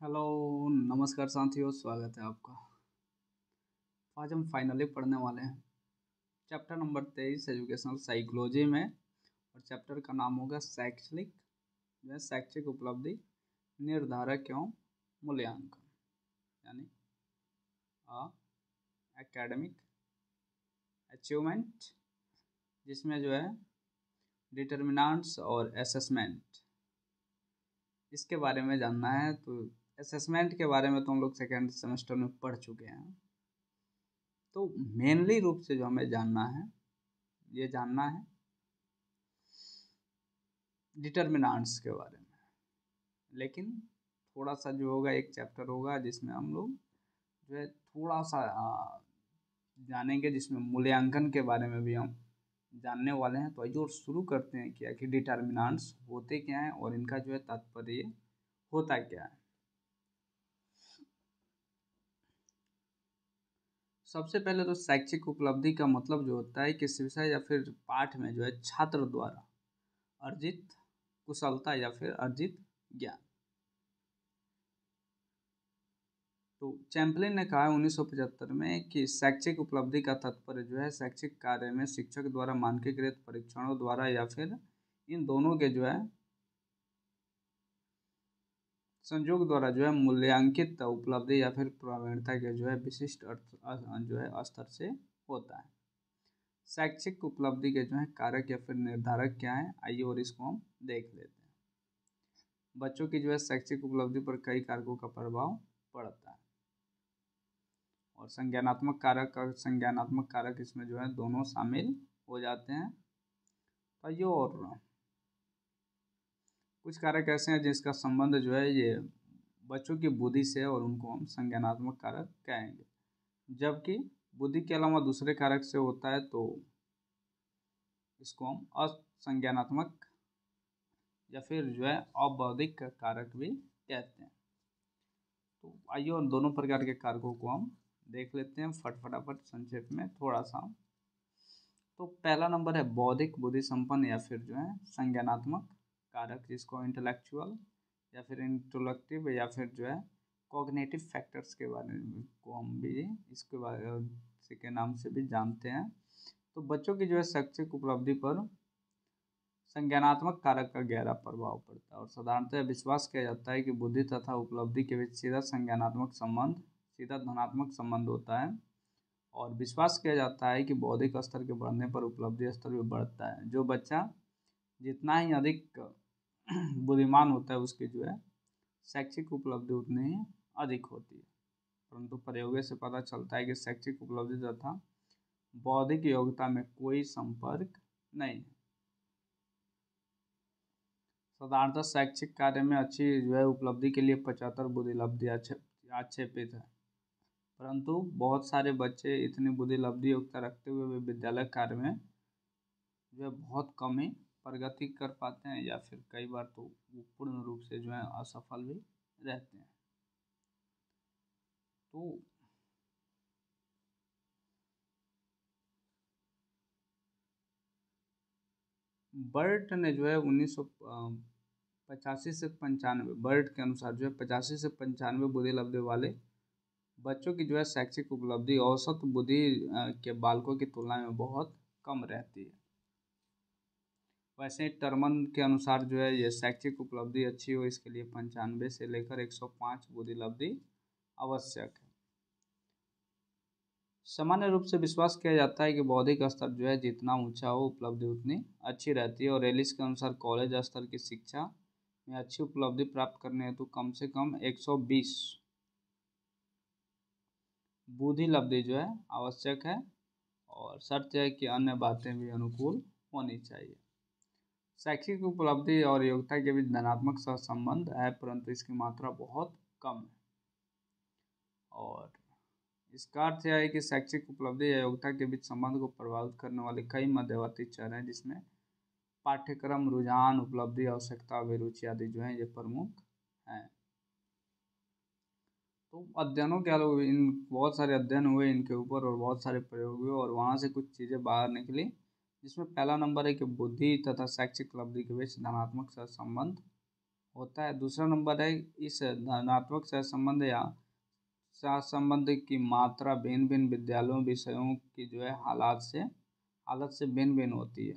Hello, नमस्कार साथियों, स्वागत है आपका। आज हम फाइनली पढ़ने वाले हैं चैप्टर नंबर 23 एजुकेशनल साइकोलॉजी में। और चैप्टर का नाम होगा शैक्षिक उपलब्धि निर्धारक एवं मूल्यांकन, यानी एकेडमिक अचीवमेंट, जिसमें जो है डिटर्मिनेंट्स और असेसमेंट, इसके बारे में जानना है। तो असेसमेंट के बारे में तो हम लोग सेकेंड सेमेस्टर में पढ़ चुके हैं। तो मेनली रूप से जो हमें जानना है, ये जानना है डिटर्मिनेंट्स के बारे में। लेकिन थोड़ा सा जो होगा, एक चैप्टर होगा जिसमें हम लोग जो है थोड़ा सा जानेंगे, जिसमें मूल्यांकन के बारे में भी हम जानने वाले हैं। तो आइए और शुरू करते हैं कि आखिर डिटर्मिनेंट्स होते क्या हैं और इनका जो है तात्पर्य होता क्या है। सबसे पहले तो शैक्षिक उपलब्धि का मतलब जो होता है किसी विषय या फिर पाठ में जो है छात्र द्वारा अर्जित कुशलता या फिर अर्जित ज्ञान। तो चैम्पलिन ने कहा 1975 में कि शैक्षिक उपलब्धि का तात्पर्य जो है शैक्षिक कार्य में शिक्षक द्वारा मानकीकृत परीक्षणों द्वारा या फिर इन दोनों के जो है संयोग द्वारा जो है मूल्यांकित उपलब्धि या फिर प्रवीणता के जो है विशिष्ट अर्थ जो है स्तर से होता है। शैक्षिक उपलब्धि के जो है कारक या फिर निर्धारक क्या है, आइए और इसको हम देख लेते हैं। बच्चों की जो है शैक्षिक उपलब्धि पर कई कारकों का प्रभाव पड़ता है और संज्ञानात्मक कारक इसमें जो है दोनों शामिल हो जाते हैं। तो आइए और कुछ कारक ऐसे हैं जिसका संबंध जो है ये बच्चों की बुद्धि से, और उनको हम संज्ञानात्मक कारक कहेंगे। जबकि बुद्धि के अलावा दूसरे कारक से होता है तो इसको हम असंज्ञानात्मक या फिर जो है अबौद्धिक कारक भी कहते हैं। तो आइए और दोनों प्रकार के कारकों को हम देख लेते हैं फटाफट संक्षेप में थोड़ा सा। तो पहला नंबर है बौद्धिक बुद्धि संपन्न या फिर जो है संज्ञानात्मक कारक, जिसको इंटेलेक्चुअल या फिर इंटेलेक्टिव या फिर जो है कॉग्निटिव फैक्टर्स के बारे में को हम भी इसके बारे के नाम से भी जानते हैं। तो बच्चों की जो है शैक्षिक उपलब्धि पर संज्ञानात्मक कारक का गहरा प्रभाव पड़ता है और साधारणतः विश्वास किया जाता है कि बुद्धि तथा उपलब्धि के बीच सीधा धनात्मक संबंध होता है। और विश्वास किया जाता है कि बौद्धिक स्तर के बढ़ने पर उपलब्धि स्तर भी बढ़ता है। जो बच्चा जितना ही अधिक बुद्धिमान होता है उसकी जो है शैक्षिक उपलब्धि उतनी ही अधिक होती है। परंतु प्रयोगों से पता चलता है कि शैक्षिक उपलब्धि तथा बौद्धिक योग्यता में कोई संपर्क नहीं है। साधारणतः शैक्षिक कार्य में अच्छी जो है उपलब्धि के लिए 75 बुद्धि लब्धि आक्षेपित है, परंतु बहुत सारे बच्चे इतनी बुद्धि लब्धि योग्यता रखते हुए भी विद्यालय कार्य में जो है बहुत कम ही प्रगति कर पाते हैं या फिर कई बार तो वो पूर्ण रूप से जो है असफल भी रहते हैं। तो बर्ट ने जो है 1985 से 95, बर्ट के अनुसार जो है 85 से 95 बुद्धि लब्धि वाले बच्चों की जो है शैक्षिक उपलब्धि औसत बुद्धि के बालकों की तुलना में बहुत कम रहती है। वैसे टर्मन के अनुसार जो है ये शैक्षिक उपलब्धि अच्छी हो इसके लिए 95 से लेकर 105 बुद्धि लब्धि आवश्यक है। सामान्य रूप से विश्वास किया जाता है कि बौद्धिक स्तर जो है जितना ऊंचा हो उपलब्धि उतनी अच्छी रहती है। और एलिस के अनुसार कॉलेज स्तर की शिक्षा में अच्छी उपलब्धि प्राप्त करने हेतु कम से कम 120 बुद्धि लब्धि जो है आवश्यक है और शर्त है कि अन्य बातें भी अनुकूल होनी चाहिए। शैक्षिक उपलब्धि और योग्यता के बीच धनात्मक सहसंबंध है, परंतु इसकी मात्रा बहुत कम है। और इसका अर्थ यह है कि शैक्षिक उपलब्धि या योग्यता के बीच संबंध को प्रभावित करने वाले कई मध्यवर्ती चर हैं, जिसमें पाठ्यक्रम, रुझान, उपलब्धि, आवश्यकता, अभिरुचि आदि जो है ये प्रमुख हैं। तो अध्ययनों के अलावा इन बहुत सारे अध्ययन हुए इनके ऊपर और बहुत सारे प्रयोग हुए और वहाँ से कुछ चीज़ें बाहर निकली, जिसमें पहला नंबर है कि बुद्धि तथा शैक्षिक उपलब्धि के बीच धनात्मक सहसंबंध होता है। दूसरा नंबर है इस धनात्मक सहसंबंध या सहसंबंध की मात्रा भिन्न भिन्न विद्यालयों विषयों की जो है हालत से भिन्न भिन्न होती है।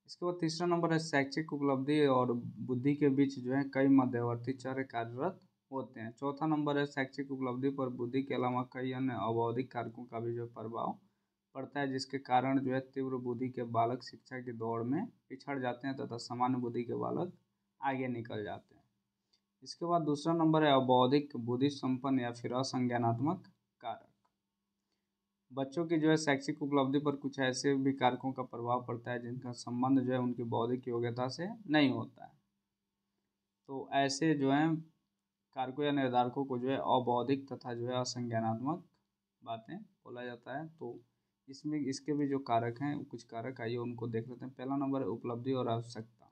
इसके बाद तीसरा नंबर है शैक्षिक उपलब्धि और बुद्धि के बीच जो है कई मध्यवर्ती चर कार्यरत होते हैं। चौथा नंबर है शैक्षिक उपलब्धि पर बुद्धि के अलावा कई अन्य अबौधिक कारकों का भी जो प्रभाव पड़ता है, जिसके कारण जो है तीव्र बुद्धि के बालक शिक्षा की दौड़ में पिछड़ जाते हैं तथा सामान्य बुद्धि के बालक आगे निकल जाते हैं। इसके बाद दूसरा नंबर है अबौधिक बुद्धि संपन्न या फिर असंज्ञानात्मक कारक। बच्चों की जो है शैक्षिक उपलब्धि पर कुछ ऐसे भी कारकों का प्रभाव पड़ता है जिनका संबंध जो है उनकी बौद्धिक योग्यता से नहीं होता है। तो ऐसे जो है कारकों या निर्धारकों को जो है अबौधिक तथा जो है असंज्ञानात्मक बातें बोला जाता है। तो इसमें इसके भी जो कारक हैं कुछ कारक आइए उनको देख लेते हैं। पहला नंबर है उपलब्धि और आवश्यकता।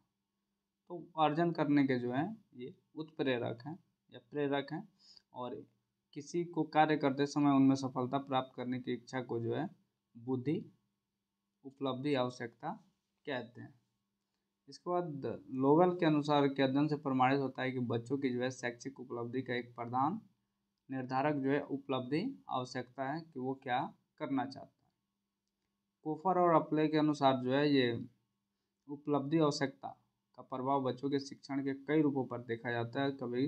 तो अर्जन करने के जो हैं ये उत्प्रेरक हैं या प्रेरक हैं, और किसी को कार्य करते समय उनमें सफलता प्राप्त करने की इच्छा को जो है बुद्धि, उपलब्धि, आवश्यकता कहते हैं। इसके बाद लोगल के अनुसार के अध्ययन से प्रमाणित होता है कि बच्चों की जो है शैक्षिक उपलब्धि का एक प्रधान निर्धारक जो है उपलब्धि आवश्यकता है कि वो क्या करना चाहता है। कोफर और अपले के अनुसार जो है ये उपलब्धि आवश्यकता का प्रभाव बच्चों के शिक्षण के कई रूपों पर देखा जाता है। कभी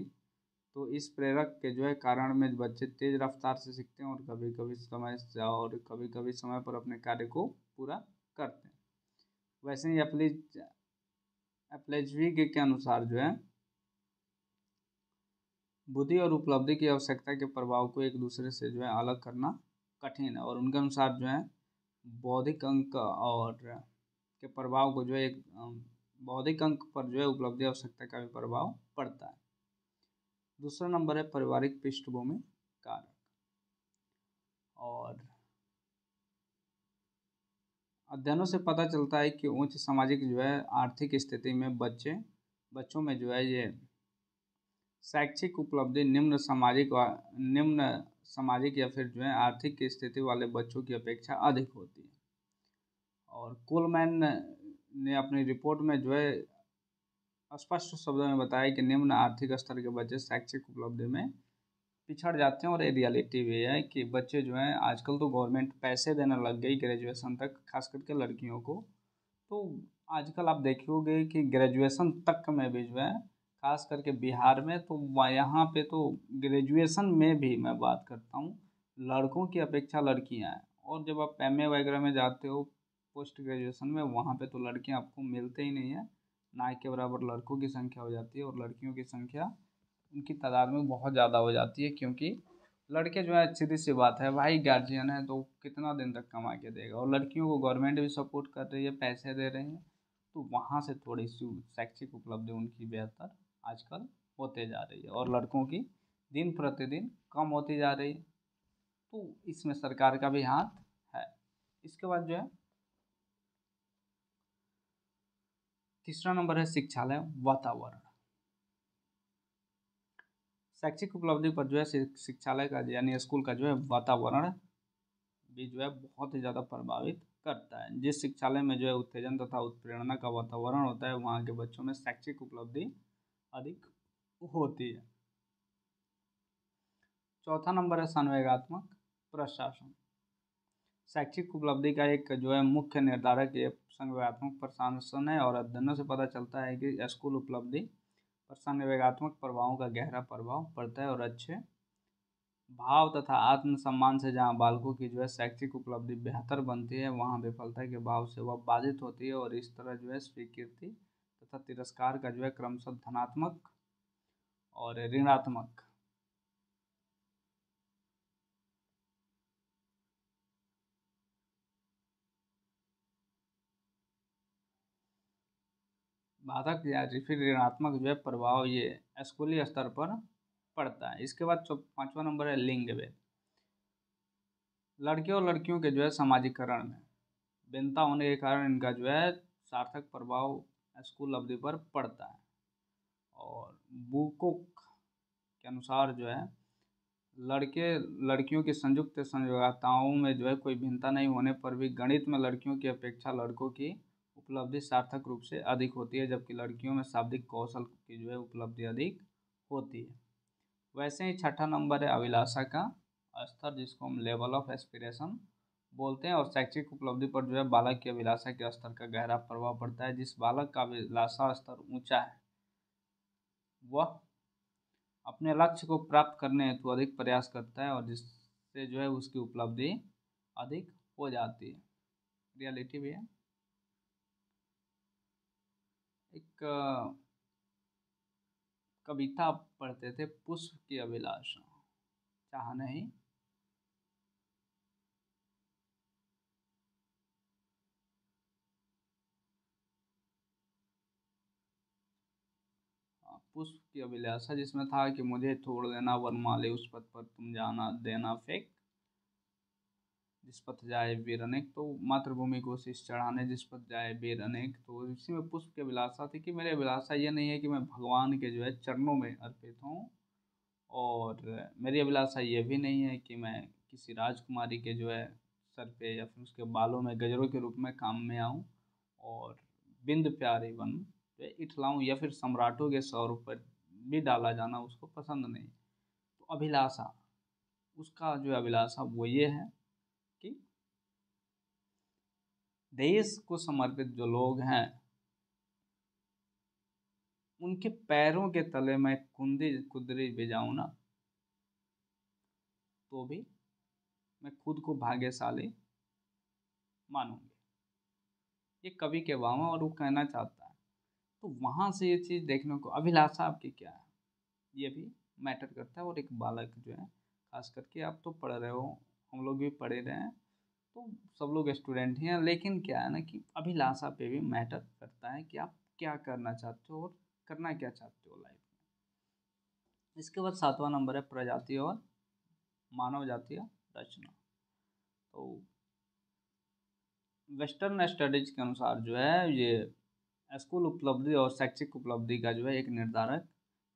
तो इस प्रेरक के जो है कारण में बच्चे तेज रफ्तार से सीखते हैं और कभी कभी समय पर अपने कार्य को पूरा करते हैं। वैसे ही एप्लेजवी के अनुसार जो है बुद्धि और उपलब्धि की आवश्यकता के प्रभाव को एक दूसरे से जो है अलग करना कठिन है, और उनके अनुसार जो है बौद्धिक अंक और के प्रभाव को जो है एक बौद्धिक अंक पर जो है उपलब्धि आवश्यकता का भी प्रभाव पड़ता है। दूसरा नंबर है पारिवारिक पृष्ठभूमि कारक। और अध्ययनों से पता चलता है कि उच्च सामाजिक जो है आर्थिक स्थिति में बच्चों में जो है ये शैक्षिक उपलब्धि निम्न सामाजिक या फिर जो है आर्थिक स्थिति वाले बच्चों की अपेक्षा अधिक होती है। और कोलमैन ने अपनी रिपोर्ट में जो है स्पष्ट शब्दों में बताया कि निम्न आर्थिक स्तर के बच्चे शैक्षिक उपलब्धि में पिछड़ जाते हैं। और ये रियलिटी भी है कि बच्चे जो हैं आजकल तो गवर्नमेंट पैसे देने लग गई ग्रेजुएशन तक, खास करके लड़कियों को। तो आजकल आप देखोगे कि ग्रेजुएशन तक में भी जो है खास करके बिहार में, तो यहाँ पे तो ग्रेजुएशन में भी मैं बात करता हूँ लड़कों की अपेक्षा लड़कियाँ हैं। और जब आप एमए वगैरह में जाते हो पोस्ट ग्रेजुएशन में, वहाँ पे तो लड़कियाँ आपको मिलते ही नहीं है, ना के बराबर लड़कों की संख्या हो जाती है और लड़कियों की संख्या उनकी तादाद में बहुत ज़्यादा हो जाती है। क्योंकि लड़के जो है सीधी सी बात है भाई, गार्जियन है तो कितना दिन तक कमा के देगा, और लड़कियों को गवर्नमेंट भी सपोर्ट कर रही है, पैसे दे रहे हैं, तो वहाँ से थोड़ी सी शैक्षिक उपलब्धि उनकी बेहतर आजकल होते जा रही है और लड़कों की दिन प्रतिदिन कम होती जा रही है। तो इसमें सरकार का भी हाथ है। इसके बाद जो है तीसरा नंबर है शिक्षालय वातावरण। शैक्षिक उपलब्धि पर जो है शिक्षालय का यानी स्कूल का जो है वातावरण भी जो है बहुत ही ज़्यादा प्रभावित करता है। जिस शिक्षालय में जो है उत्तेजन तथा उत्प्रेरणा का वातावरण होता है, वहाँ के बच्चों में शैक्षिक उपलब्धि अधिक होती है। चौथा नंबर है संवेगात्मक प्रशासन। शैक्षिक उपलब्धि का एक जो है मुख्य निर्धारक ये संवेगात्मक प्रशासन है, और अध्ययनों से पता चलता है कि स्कूल उपलब्धि पर संवेगात्मक प्रभावों का गहरा प्रभाव पड़ता है। और अच्छे भाव तथा आत्मसम्मान से जहाँ बालकों की जो है शैक्षिक उपलब्धि बेहतर बनती है, वहाँ विफलता के भाव से वह बाधित होती है, और इस तरह जो है स्वीकृति तथा तिरस्कार का जो है क्रमशः धनात्मक और ऋणात्मक बाधक या फिर ऋणात्मक जो है प्रभाव ये स्कूली स्तर पर पड़ता है। इसके बाद पाँचवा नंबर है लिंग भेद। लड़के और लड़कियों के जो है सामाजिकरण में भिन्नता होने के कारण इनका जो है सार्थक प्रभाव स्कूल अवधि पर पड़ता है। और बुकोक के अनुसार जो है लड़के लड़कियों की संयुक्त संयोजकताओं में जो है कोई भिन्नता नहीं होने पर भी गणित में लड़कियों की अपेक्षा लड़कों की उपलब्धि सार्थक रूप से अधिक होती है, जबकि लड़कियों में शाब्दिक कौशल की जो है उपलब्धि अधिक होती है। वैसे ही छठा नंबर है अभिलाषा का स्तर, जिसको हम लेवल ऑफ एस्पिरेशन बोलते हैं। और शैक्षिक उपलब्धि पर जो है बालक की अभिलाषा के स्तर का गहरा प्रभाव पड़ता है। जिस बालक का अभिलाषा स्तर ऊंचा है वह अपने लक्ष्य को प्राप्त करने हेतु अधिक प्रयास करता है, और जिससे जो है उसकी उपलब्धि अधिक हो जाती है। रियलिटी भी है। एक कविता पढ़ते थे, पुष्प की अभिलाषा चाह नहीं। पुष्प की अभिलाषा, जिसमें था कि मुझे छोड़ देना वनमाली, उस पथ पर तुम जाना देना फेंक, जिस पथ जाए वीर अनेक। तो मातृभूमि को शीश चढ़ाने जिस पथ जाए वीर अनेक। तो इसी में पुष्प की अभिलाषा थी कि मेरी अभिलाषा ये नहीं है कि मैं भगवान के जो है चरणों में अर्पित हूँ, और मेरी अभिलाषा ये भी नहीं है कि मैं किसी राजकुमारी के जो है सर पे या फिर उसके बालों में गजरों के रूप में काम में आऊँ, और बिंद प्यारी बन जो है इठलाऊँ, या फिर सम्राटों के सौर पर भी डाला जाना उसको पसंद नहीं। तो अभिलाषा, उसका जो अभिलाषा वो ये है कि देश को समर्पित जो लोग हैं उनके पैरों के तले मैं कुंदी कुदरी भी जाऊँ ना, तो भी मैं खुद को भाग्यशाली मानूंगी। ये कवि के भाव है और वो कहना चाहता है। तो वहाँ से ये चीज़ देखने को, अभिलाषा आपकी क्या है ये भी मैटर करता है। और एक बालक जो है, खास करके आप तो पढ़ रहे हो, हम लोग भी पढ़े रहे हैं, तो सब लोग स्टूडेंट ही हैं, लेकिन क्या है ना कि अभिलाषा पे भी मैटर करता है कि आप क्या करना चाहते हो और करना क्या चाहते हो लाइफ में। इसके बाद सातवां नंबर है प्रजाति और मानव जातीय रचना। तो वेस्टर्न स्टडीज के अनुसार जो है ये स्कूल उपलब्धि और शैक्षिक उपलब्धि का जो है एक निर्धारक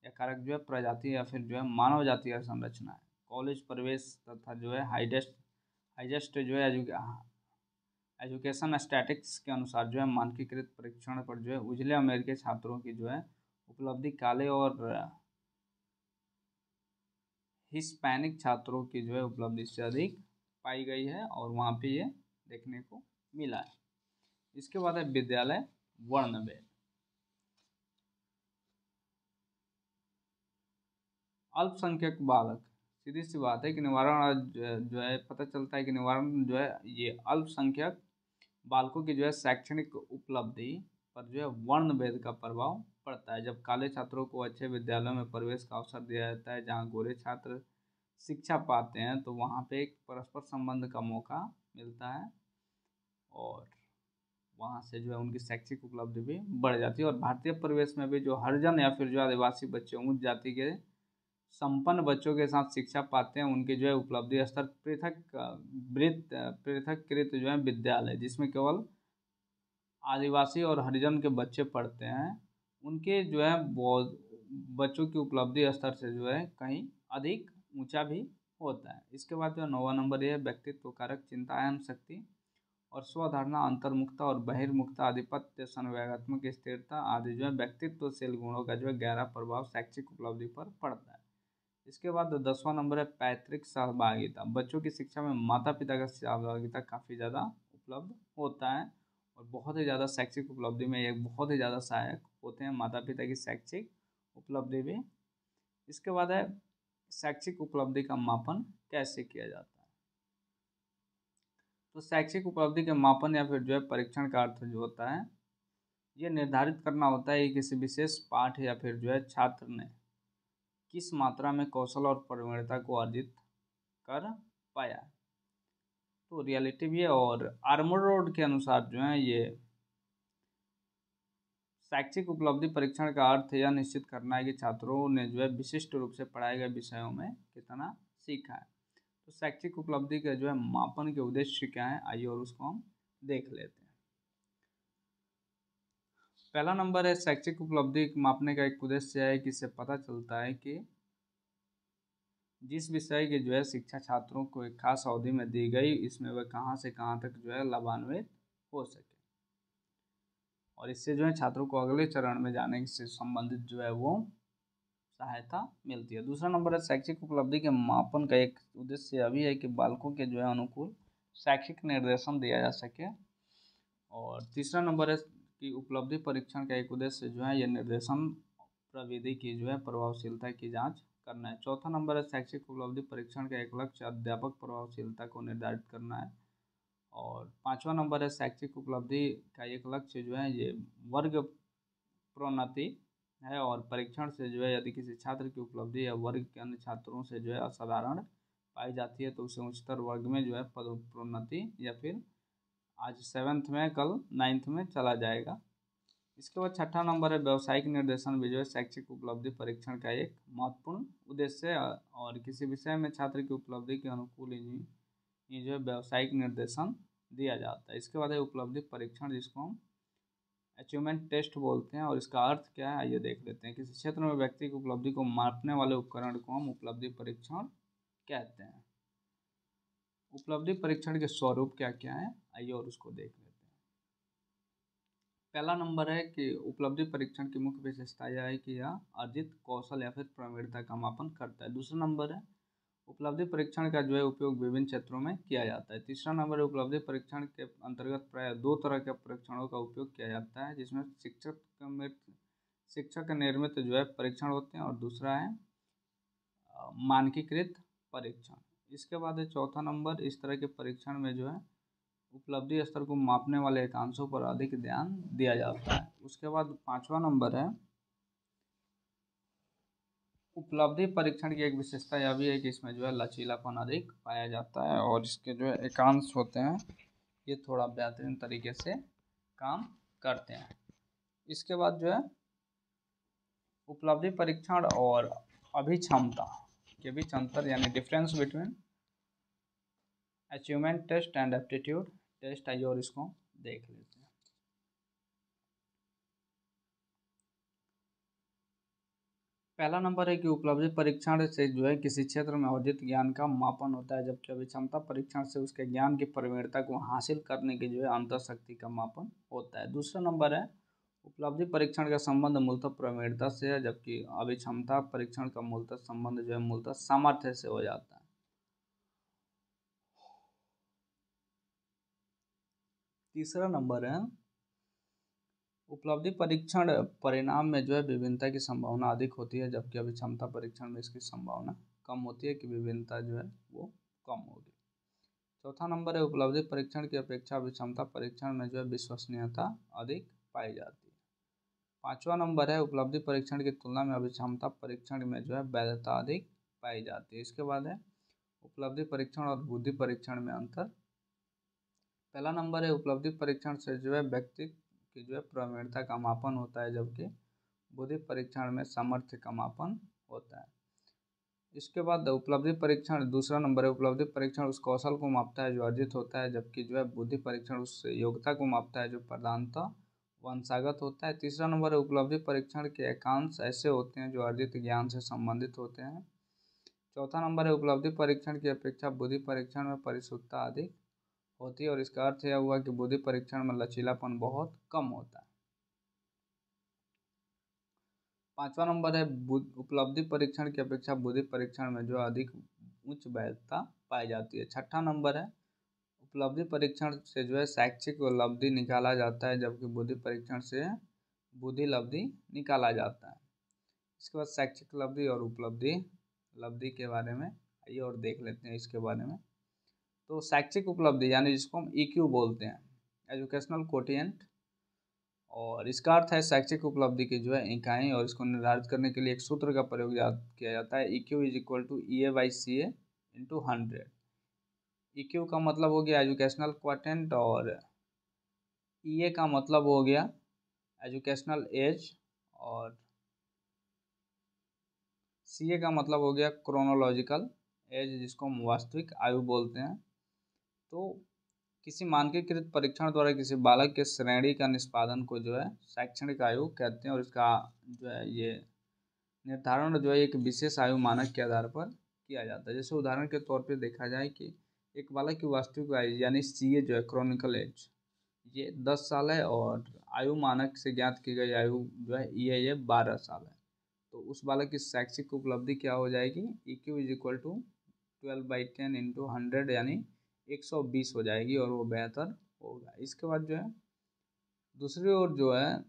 या कारक जो है प्रजाति या फिर जो है मानव जातीय संरचना है। कॉलेज प्रवेश तथा जो है हाइजेस्ट जो है एजुकेशन स्टैटिक्स के अनुसार जो है मानकीकृत परीक्षण पर जो है उजले अमेरिकी छात्रों की जो है उपलब्धि काले और हिस्पैनिक छात्रों की जो है उपलब्धि से अधिक पाई गई है, और वहाँ पे ये देखने को मिला है। इसके बाद है विद्यालय वर्णभेद। अल्पसंख्यक बालक, सीधी सी बात है कि निवारण जो है पता चलता है कि निवारण जो है ये अल्पसंख्यक बालकों की जो है शैक्षणिक उपलब्धि पर जो है वर्ण भेद का प्रभाव पड़ता है। जब काले छात्रों को अच्छे विद्यालयों में प्रवेश का अवसर दिया जाता है जहाँ गोरे छात्र शिक्षा पाते हैं, तो वहाँ पे एक परस्पर संबंध का मौका मिलता है, और वहाँ से जो है उनकी शैक्षिक उपलब्धि भी बढ़ जाती है। और भारतीय परिवेश में भी जो हरिजन या फिर जो आदिवासी बच्चे उच्च जाति के संपन्न बच्चों के साथ शिक्षा पाते हैं, उनके जो है उपलब्धि स्तर पृथककृत जो है विद्यालय जिसमें केवल आदिवासी और हरिजन के बच्चे पढ़ते हैं, उनके जो है बहुत बच्चों की उपलब्धि स्तर से जो है कहीं अधिक ऊंचा भी होता है। इसके बाद जो 9वां नंबर ये है व्यक्तित्व कारक चिंतायन शक्ति और स्वधारणा अंतर्मुखता और बहिर्मुखता आधिपत्य संवेगात्मक स्थिरता आदि जो है व्यक्तित्वशील गुणों का जो है गहरा प्रभाव शैक्षिक उपलब्धि पर पड़ता है। इसके बाद 10वां नंबर है पैतृक सहभागिता। बच्चों की शिक्षा में माता पिता का सहभागिता काफ़ी ज़्यादा उपलब्ध होता है, और बहुत ही ज़्यादा शैक्षिक उपलब्धि में ये बहुत ही ज़्यादा सहायक होते हैं माता पिता की शैक्षिक उपलब्धि भी। इसके बाद है शैक्षिक उपलब्धि का मापन कैसे किया जाता है। तो शैक्षिक उपलब्धि के मापन या फिर जो है परीक्षण का अर्थ जो होता है ये निर्धारित करना होता है कि किसी विशेष पाठ या फिर जो है छात्र ने किस मात्रा में कौशल और प्रवीणता को अर्जित कर पाया। तो रियलिटी भी है। और आर्मर रोड के अनुसार जो है ये शैक्षिक उपलब्धि परीक्षण का अर्थ यह निश्चित करना है कि छात्रों ने जो है विशिष्ट रूप से पढ़ाए गए विषयों में कितना सीखा है। तो शैक्षिक उपलब्धि के जो है मापन के उद्देश्य क्या है, आइए और उसको हम देख लेते हैं। पहला नंबर है शैक्षिक उपलब्धि मापने का एक उद्देश्य है कि इससे पता चलता है कि जिस विषय की जो है शिक्षा छात्रों को एक खास अवधि में दी गई, इसमें वह कहाँ से कहाँ तक जो है लाभान्वित हो सके। और इससे जो है छात्रों को अगले चरण में जाने से संबंधित जो है वो सहायता मिलती है। दूसरा नंबर है शैक्षिक उपलब्धि के मापन का एक उद्देश्य यह भी है कि बालकों के जो है अनुकूल शैक्षिक निर्देशन दिया जा सके। और तीसरा नंबर है कि उपलब्धि परीक्षण का एक उद्देश्य जो है ये निर्देशन प्रविधि की जो है प्रभावशीलता की जांच करना है। चौथा नंबर है शैक्षिक उपलब्धि परीक्षण का एक लक्ष्य अध्यापक प्रभावशीलता को निर्धारित करना है। और पांचवा नंबर है शैक्षिक उपलब्धि का एक लक्ष्य जो है ये वर्ग प्रोन्नति है। और परीक्षण से जो है यदि किसी छात्र की उपलब्धि या वर्ग के अन्य छात्रों से जो है असाधारण पाई जाती है तो उसे उच्चतर वर्ग में जो है पदोन्नति या फिर आज 7th में कल 9th में चला जाएगा। इसके बाद छठा नंबर है व्यावसायिक निर्देशन भी जो है शैक्षिक उपलब्धि परीक्षण का एक महत्वपूर्ण उद्देश्य है। और किसी विषय में छात्र की उपलब्धि के अनुकूल ये जो है व्यावसायिक निर्देशन दिया जाता है। इसके बाद है उपलब्धि परीक्षण जिसको हम अचीवमेंट टेस्ट बोलते हैं। और इसका अर्थ क्या है आइए देख लेते हैं। किसी क्षेत्र में व्यक्ति की उपलब्धि को मापने वाले उपकरण को हम उपलब्धि परीक्षण कहते हैं। उपलब्धि परीक्षण के स्वरूप क्या क्या है आइए और उसको देख लेते हैं। पहला नंबर है कि उपलब्धि परीक्षण की मुख्य विशेषता यह है कि यह अर्जित कौशल या फिर प्रवीणता का मापन करता है। दूसरा नंबर है उपलब्धि परीक्षण का जो है उपयोग विभिन्न क्षेत्रों में किया जाता है। तीसरा नंबर है उपलब्धि परीक्षण के अंतर्गत प्राय 2 तरह के परीक्षणों का उपयोग किया जाता है जिसमें शिक्षक निर्मित जो है परीक्षण होते हैं और दूसरा है मानकीकृत परीक्षण। इसके बाद है चौथा नंबर इस तरह के परीक्षण में जो है उपलब्धि स्तर को मापने वाले एकांशों पर अधिक ध्यान दिया जाता है। उसके बाद पांचवा नंबर है उपलब्धि परीक्षण की एक विशेषता यह भी है कि इसमें जो है लचीलापन अधिक पाया जाता है और इसके जो है एकांश होते हैं ये थोड़ा बेहतरीन तरीके से काम करते हैं। इसके बाद जो है उपलब्धि परीक्षण और अभिक्षमता के बीच अंतर यानी difference between achievement test and aptitude test आइए और इसको देख लेते हैं। पहला नंबर है कि उपलब्धि परीक्षण से जो है किसी क्षेत्र में अर्जित ज्ञान का मापन होता है जबकि अभिक्षमता परीक्षण से उसके ज्ञान की प्रवीणता को हासिल करने की जो है अंतःशक्ति का मापन होता है। दूसरा नंबर है उपलब्धि परीक्षण का संबंध मूलतः प्रवीणता से है जबकि अभिक्षमता परीक्षण का मूलतः संबंध जो है मूलतः सामर्थ्य से हो जाता है। तीसरा नंबर है उपलब्धि परीक्षण परिणाम में जो है विभिन्नता की संभावना अधिक होती है जबकि अभिक्षमता परीक्षण में इसकी संभावना कम होती है कि विभिन्नता जो है वो कम होगी। चौथा नंबर है उपलब्धि परीक्षण की अपेक्षा अभिक्षमता परीक्षण में जो है विश्वसनीयता अधिक पाई जाती है। पांचवा नंबर है उपलब्धि परीक्षण की तुलना में अभिक्षमता परीक्षण में जो है वैधता अधिक पाई जाती है। इसके बाद है उपलब्धि परीक्षण और बुद्धि परीक्षण में अंतर। पहला नंबर है उपलब्धि परीक्षण से जो है व्यक्ति की जो है प्रवीणता का मापन होता है जबकि बुद्धि परीक्षण में सामर्थ्य का मापन होता है। इसके बाद उपलब्धि परीक्षण दूसरा नंबर है उपलब्धि परीक्षण उस कौशल को मापता है जो अर्जित होता है जबकि जो है बुद्धि परीक्षण उस योग्यता को मापता है जो प्रधानतः वंशागत होता है। तीसरा नंबर है उपलब्धि परीक्षण के एकांश ऐसे होते हैं जो अर्जित ज्ञान से संबंधित होते हैं। चौथा नंबर है उपलब्धि परीक्षण की अपेक्षा बुद्धि परीक्षण में परिशुद्धता अधिक होती है और इसका अर्थ यह हुआ कि बुद्धि परीक्षण में लचीलापन बहुत कम होता है। पांचवा नंबर है उपलब्धि परीक्षण की अपेक्षा बुद्धि परीक्षण में जो अधिक उच्च वैधता पाई जाती है। छठा नंबर है उपलब्धि परीक्षण से जो है शैक्षिक उपलब्धि निकाला जाता है जबकि बुद्धि परीक्षण से बुद्धि लब्धि निकाला जाता है। इसके बाद शैक्षिक लब्धि और उपलब्धि लब्धि के बारे में आइए और देख लेते हैं इसके बारे में। तो शैक्षिक उपलब्धि यानी जिसको हम EQ बोलते हैं एजुकेशनल कोटिएंट और इसका अर्थ है शैक्षिक उपलब्धि की जो है इकाई और इसको निर्धारित करने के लिए एक सूत्र का प्रयोग किया जाता है EQ = EA/CA × 100। EQ का मतलब हो गया एजुकेशनल क्वाटेंट और EA का मतलब हो गया एजुकेशनल एज और CA का मतलब हो गया क्रोनोलॉजिकल एज जिसको हम वास्तविक आयु बोलते हैं। तो किसी मानकीकृत परीक्षण द्वारा किसी बालक के श्रेणी का निष्पादन को जो है शैक्षणिक आयु कहते हैं और इसका जो है ये निर्धारण जो है एक विशेष आयु मानक के आधार पर किया जाता है। जैसे उदाहरण के तौर पे देखा जाए कि एक बालक की वास्तविक आयु यानी CA जो है क्रोनिकल एज ये 10 साल है और आयु मानक से ज्ञात की गई आयु जो है ये 12 साल है। तो उस बालक की शैक्षिक उपलब्धि क्या हो जाएगी, EQ is equal to 12/10 into 100 यानी 120 हो जाएगी और वो बेहतर होगा। इसके बाद जो है दूसरी ओर जो है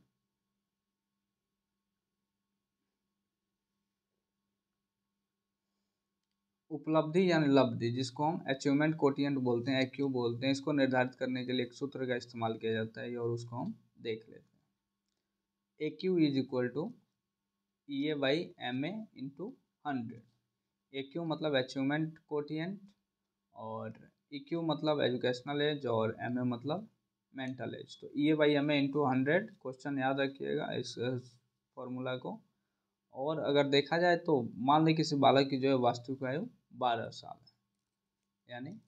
उपलब्धि यानी लब्धि, जिसको हम अचीवमेंट कोटिएंट बोलते हैं, IQ बोलते हैं, इसको निर्धारित करने के लिए एक सूत्र का इस्तेमाल किया जाता है और उसको हम देख लेते हैं। AQ is equal to EA/MA into 100। AQ मतलब अचीवमेंट कोटिएंट और EQ मतलब एजुकेशनल एज और MA मतलब मेंटल एज। तो EA/MA इंटू 100 क्वेश्चन याद रखिएगा इस फॉर्मूला को। और अगर देखा जाए तो मान लें किसी बालक की जो है वास्तविक आयु 12 साल है, यानी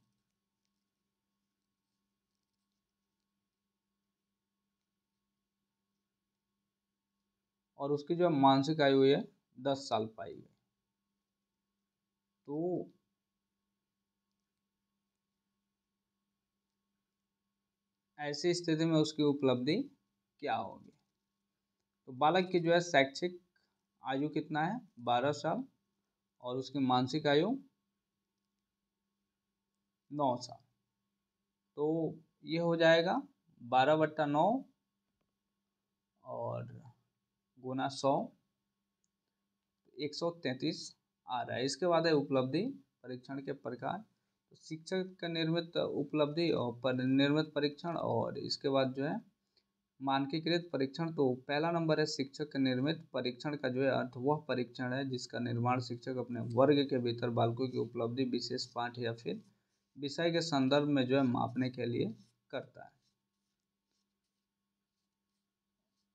और उसकी जो मानसिक आयु है 10 साल पाई गई। तो ऐसी स्थिति में उसकी उपलब्धि क्या होगी। तो बालक की जो है शैक्षिक आयु कितना है, 12 साल, और उसकी मानसिक आयु 9 साल। तो ये हो जाएगा 12/9 और गुना 100, 133 आ रहा है। इसके बाद है उपलब्धि परीक्षण के प्रकार। तो शिक्षक का निर्मित उपलब्धि और निर्मित परीक्षण, और इसके बाद जो है मानकीकृत परीक्षण। तो पहला नंबर है शिक्षक निर्मित परीक्षण का जो है अर्थ वह परीक्षण है जिसका निर्माण शिक्षक अपने वर्ग के भीतर बालकों की उपलब्धि विशेष पाठ या फिर विषय के संदर्भ में जो है मापने के लिए करता है।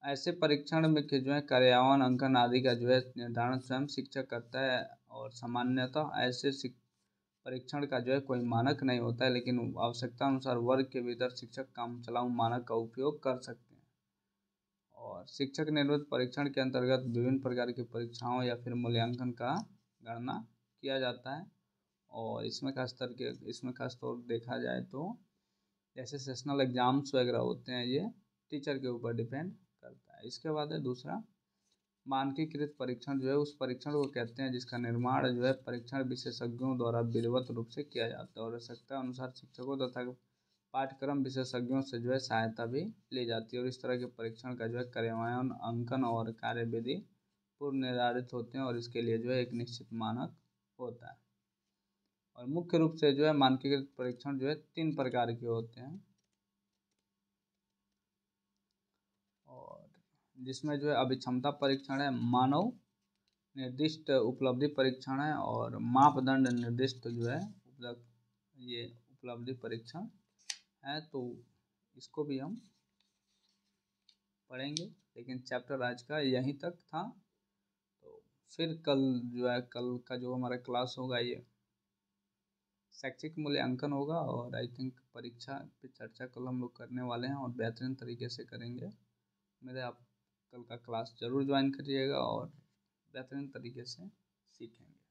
ऐसे परीक्षण में के जो है कार्यान्वयन अंकन आदि का जो है निर्धारण स्वयं शिक्षक करता है और सामान्यतः ऐसे परीक्षण का जो है कोई मानक नहीं होता है, लेकिन आवश्यकता अनुसार वर्ग के भीतर शिक्षक काम चलाऊ मानक का उपयोग कर सकते हैं। और शिक्षक निर्मित परीक्षण के अंतर्गत विभिन्न प्रकार की परीक्षाओं या फिर मूल्यांकन का गणना किया जाता है। और इसमें खास तौर देखा जाए तो जैसे सेशनल एग्जाम्स वगैरह होते हैं, ये टीचर के ऊपर डिपेंड करता है। इसके बाद है दूसरा मानकीकृत परीक्षण। जो है उस परीक्षण को कहते हैं जिसका निर्माण जो है परीक्षण विशेषज्ञों द्वारा विधिवत रूप से किया जाता है और आवश्यकता अनुसार शिक्षकों तथा पाठ्यक्रम विशेषज्ञों से जो है सहायता भी ली जाती है। और इस तरह के परीक्षण का जो है कार्यान्वयन अंकन और कार्यविधि पूर्व निर्धारित होते हैं और इसके लिए जो है एक निश्चित मानक होता है। और मुख्य रूप से जो है मानकीकृत परीक्षण जो है 3 प्रकार के होते हैं, और जिसमें जो है अभिक्षमता परीक्षण है, मानव निर्दिष्ट उपलब्धि परीक्षण है, और मापदंड निर्दिष्ट जो है ये उपलब्धि परीक्षण है। तो इसको भी हम पढ़ेंगे, लेकिन चैप्टर आज का यहीं तक था। तो फिर कल का जो हमारा क्लास होगा ये शैक्षिक मूल्यांकन होगा, और आई थिंक परीक्षा पे चर्चा कल हम लोग करने वाले हैं और बेहतरीन तरीके से करेंगे। मेरे आप कल का क्लास ज़रूर ज्वाइन करिएगा और बेहतरीन तरीके से सीखेंगे।